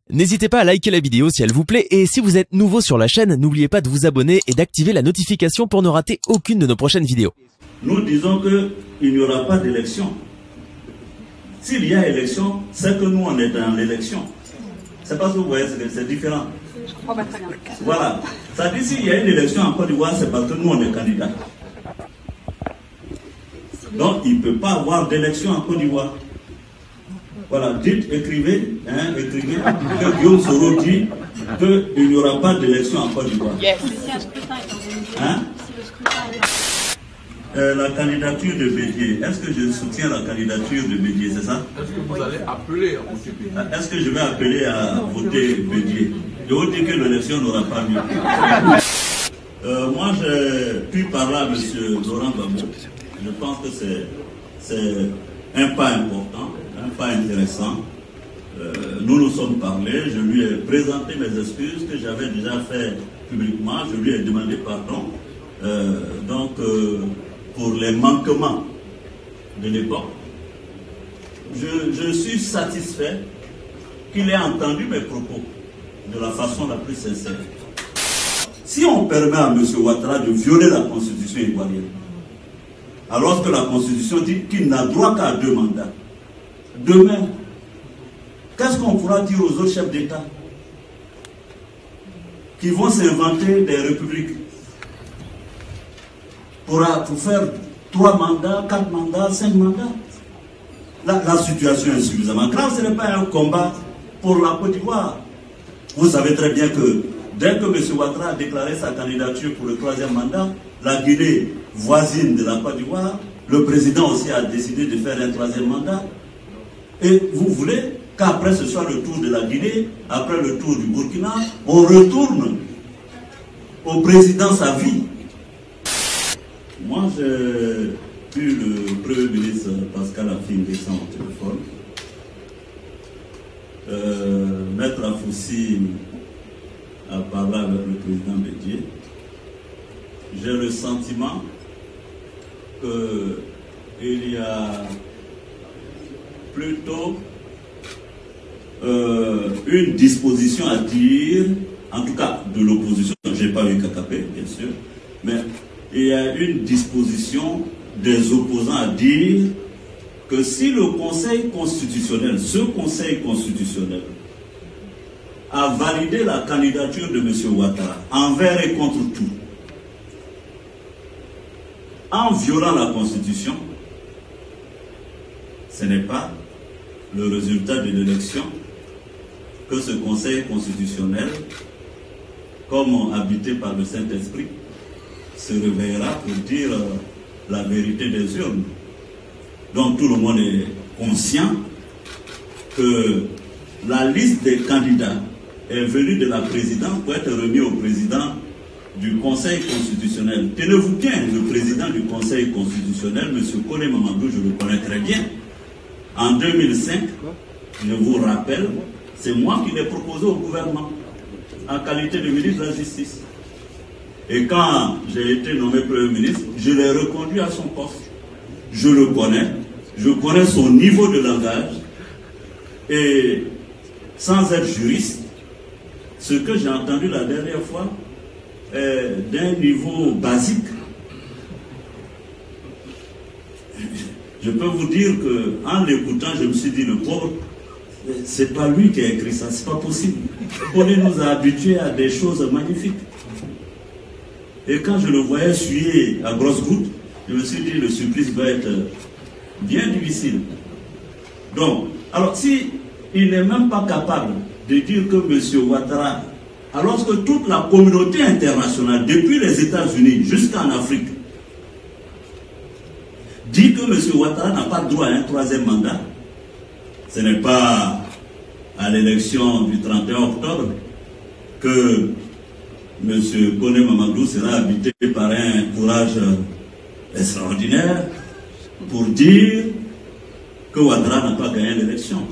N'hésitez pas à liker la vidéo si elle vous plaît et si vous êtes nouveau sur la chaîne, n'oubliez pas de vous abonner et d'activer la notification pour ne rater aucune de nos prochaines vidéos. Nous disons qu'il n'y aura pas d'élection. S'il y a élection, c'est que nous on est dans l'élection. C'est parce que vous voyez, c'est différent. Je comprends pas très bien. Voilà. Ça dit s'il y a une élection en Côte d'Ivoire, c'est parce que nous on est candidats. Donc il ne peut pas avoir d'élection en Côte d'Ivoire. Voilà, dites, écrivez, écrivez que Guillaume Soro dit qu'il n'y aura pas d'élection en Côte d'Ivoire. Yes. La candidature de Bédié, est-ce que je soutiens la candidature de Bédié, c'est ça? Est-ce que vous allez appeler à voter Bédié? Est-ce que je vais appeler à voter Bédié? Je vous dis que l'élection n'aura pas lieu. Moi, j'ai pu parler à M. Laurent Gbagbo. Je pense que c'est un pas important, un pas intéressant. Nous nous sommes parlé, je lui ai présenté mes excuses que j'avais déjà fait publiquement, je lui ai demandé pardon. Pour les manquements de l'époque, je suis satisfait qu'il ait entendu mes propos de la façon la plus sincère. Si on permet à M. Ouattara de violer la constitution ivoirienne, alors que la constitution dit qu'il n'a droit qu'à 2 mandats, demain, qu'est-ce qu'on pourra dire aux autres chefs d'État qui vont s'inventer des républiques pour faire 3 mandats, 4 mandats, 5 mandats? La situation est suffisamment grave, ce n'est pas un combat pour la Côte d'Ivoire. Vous savez très bien que dès que M. Ouattara a déclaré sa candidature pour le 3e mandat, la Guinée voisine de la Côte d'Ivoire, le président aussi a décidé de faire un 3e mandat. Et vous voulez qu'après ce soit le tour de la Guinée, après le tour du Burkina, on retourne au président sa vie. Moi, j'ai eu le Premier ministre Pascal Affi-N'Gessan au téléphone. Maître Afoussi a parlé avec le président Bédié. J'ai le sentiment qu'il y a plutôt une disposition à dire, en tout cas de l'opposition, je n'ai pas eu KKP, bien sûr, mais il y a une disposition des opposants à dire que si le Conseil constitutionnel, ce Conseil constitutionnel, a validé la candidature de M. Ouattara envers et contre tout, en violant la Constitution, ce n'est pas le résultat de l'élection que ce Conseil constitutionnel, comme habité par le Saint-Esprit, se réveillera pour dire la vérité des urnes. Donc tout le monde est conscient que la liste des candidats est venue de la présidence pour être remise au président du Conseil constitutionnel. Tenez-vous bien, le président du Conseil constitutionnel, M. Kone Mamadou, je le connais très bien. En 2005, je vous rappelle, c'est moi qui l'ai proposé au gouvernement en qualité de ministre de la Justice. Et quand j'ai été nommé Premier ministre, je l'ai reconduit à son poste. Je le connais, je connais son niveau de langage. Et sans être juriste, ce que j'ai entendu la dernière fois est d'un niveau basique. Je peux vous dire qu'en l'écoutant, je me suis dit, le pauvre, c'est pas lui qui a écrit ça, c'est pas possible. On nous a habitués à des choses magnifiques. Et quand je le voyais suer à grosses gouttes, je me suis dit, le supplice va être bien difficile. Donc, alors si il n'est même pas capable de dire que M. Ouattara, alors que toute la communauté internationale, depuis les États-Unis jusqu'en Afrique, dit que M. Ouattara n'a pas droit à un 3e mandat, ce n'est pas à l'élection du 31 octobre que M. Kone Mamadou sera habité par un courage extraordinaire pour dire que Ouattara n'a pas gagné l'élection.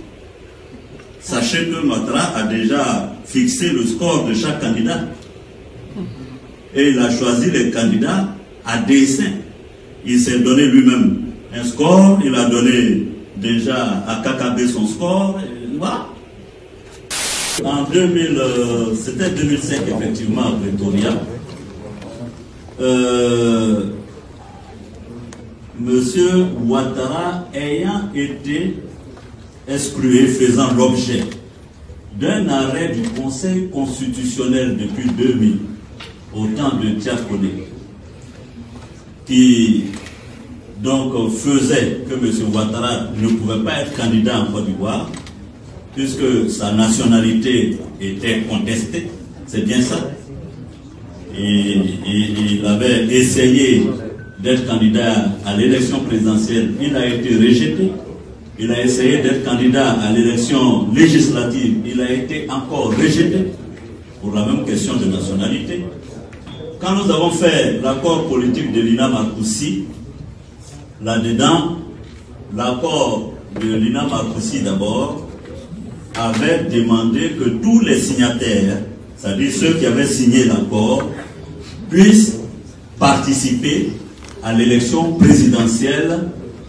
Sachez que Ouattara a déjà fixé le score de chaque candidat. Et il a choisi les candidats à dessein. Il s'est donné lui-même un score, il a donné déjà à KKB son score, et voilà. En c'était 2005 effectivement à Pretoria. Monsieur Ouattara ayant été exclu, faisant l'objet d'un arrêt du Conseil constitutionnel depuis 2000, au temps de Tiakoné, qui donc faisait que M. Ouattara ne pouvait pas être candidat en Côte d'Ivoire, puisque sa nationalité était contestée, c'est bien ça. Et il avait essayé d'être candidat à l'élection présidentielle, il a été rejeté. Il a essayé d'être candidat à l'élection législative, il a été encore rejeté pour la même question de nationalité. Quand nous avons fait l'accord politique de Lina Markoussi, là-dedans, l'accord de Lina Markoussi d'abord avait demandé que tous les signataires, c'est-à-dire ceux qui avaient signé l'accord, puissent participer à l'élection présidentielle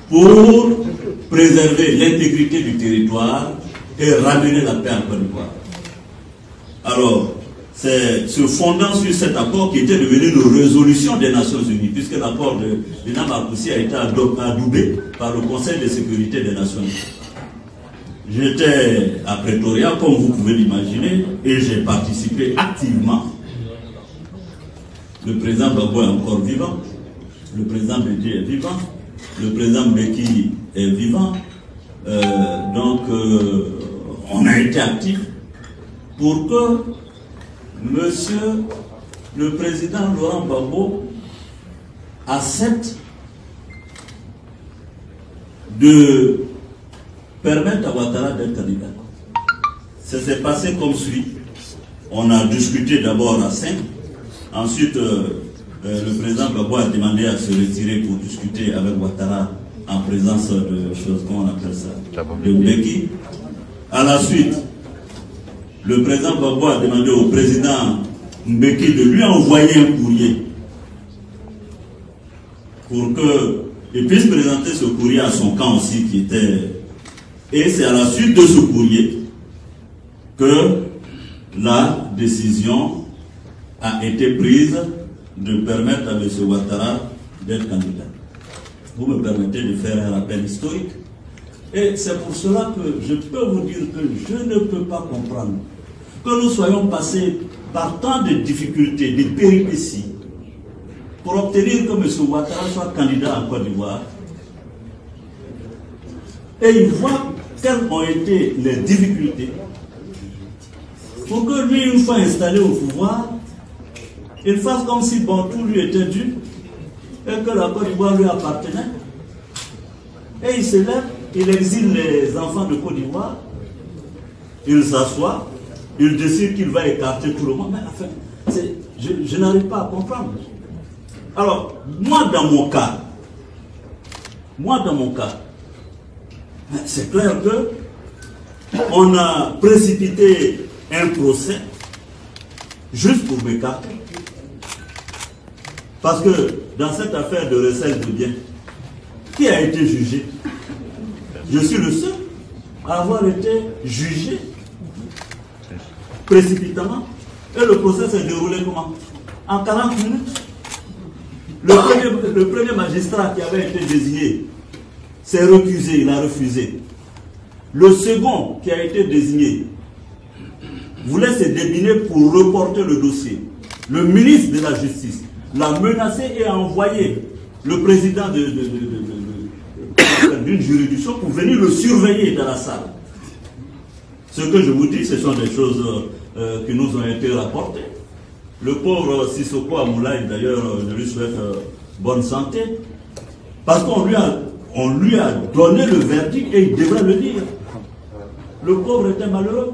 pour préserver l'intégrité du territoire et ramener la paix en Côte d'Ivoire. Alors, c'est se fondant sur cet accord qui était devenu une résolution des Nations Unies, puisque l'accord de Lina Markoussi a été adoubé par le Conseil de sécurité des Nations Unies. J'étais à Pretoria, comme vous pouvez l'imaginer, et j'ai participé activement. Le président Gbagbo est encore vivant, le président Bédi est vivant, le président Mbeki est vivant, on a été actifs pour que monsieur le président Laurent Gbagbo accepte de permettre à Ouattara d'être candidat. Ça s'est passé comme suit. On a discuté d'abord à 5, ensuite le président Gbagbo a demandé à se retirer pour discuter avec Ouattara en présence de choses, comment on appelle ça, de Mbeki. À la suite, le président Gbagbo a demandé au président Mbeki de lui envoyer un courrier pour qu'il puisse présenter ce courrier à son camp aussi qui était... Et c'est à la suite de ce courrier que la décision a été prise de permettre à M. Ouattara d'être candidat. Vous me permettez de faire un rappel historique. Et c'est pour cela que je peux vous dire que je ne peux pas comprendre que nous soyons passés par tant de difficultés, de péripéties, pour obtenir que M. Ouattara soit candidat en Côte d'Ivoire. Et il voit quelles ont été les difficultés pour que lui, une fois installé au pouvoir, il fasse comme si bon, tout lui était dû et que la Côte d'Ivoire lui appartenait. Et il se lève, il exile les enfants de Côte d'Ivoire, il s'assoit, il décide qu'il va écarter tout le monde. Mais enfin, je n'arrive pas à comprendre. Alors, moi dans mon cas, c'est clair que on a précipité un procès juste pour m'écarter. Parce que dans cette affaire de recel de biens, qui a été jugé? Je suis le seul à avoir été jugé précipitamment. Et le procès s'est déroulé comment? En 40 minutes. Le premier magistrat qui avait été désigné s'est recusé, il a refusé. Le second qui a été désigné voulait se débiner pour reporter le dossier. Le ministre de la Justice l'a menacé et a envoyé le président d'une juridiction pour venir le surveiller dans la salle. Ce que je vous dis, ce sont des choses qui nous ont été rapportées. Le pauvre Sissoko Amoulaye, d'ailleurs, je lui souhaite bonne santé, parce qu'on lui a donné le verdict et il devrait le dire. Le pauvre était malheureux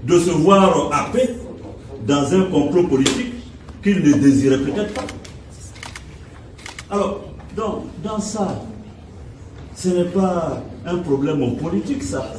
de se voir happé dans un complot politique qu'il ne désirait peut-être pas. Alors, donc, dans ça, ce n'est pas un problème politique, ça.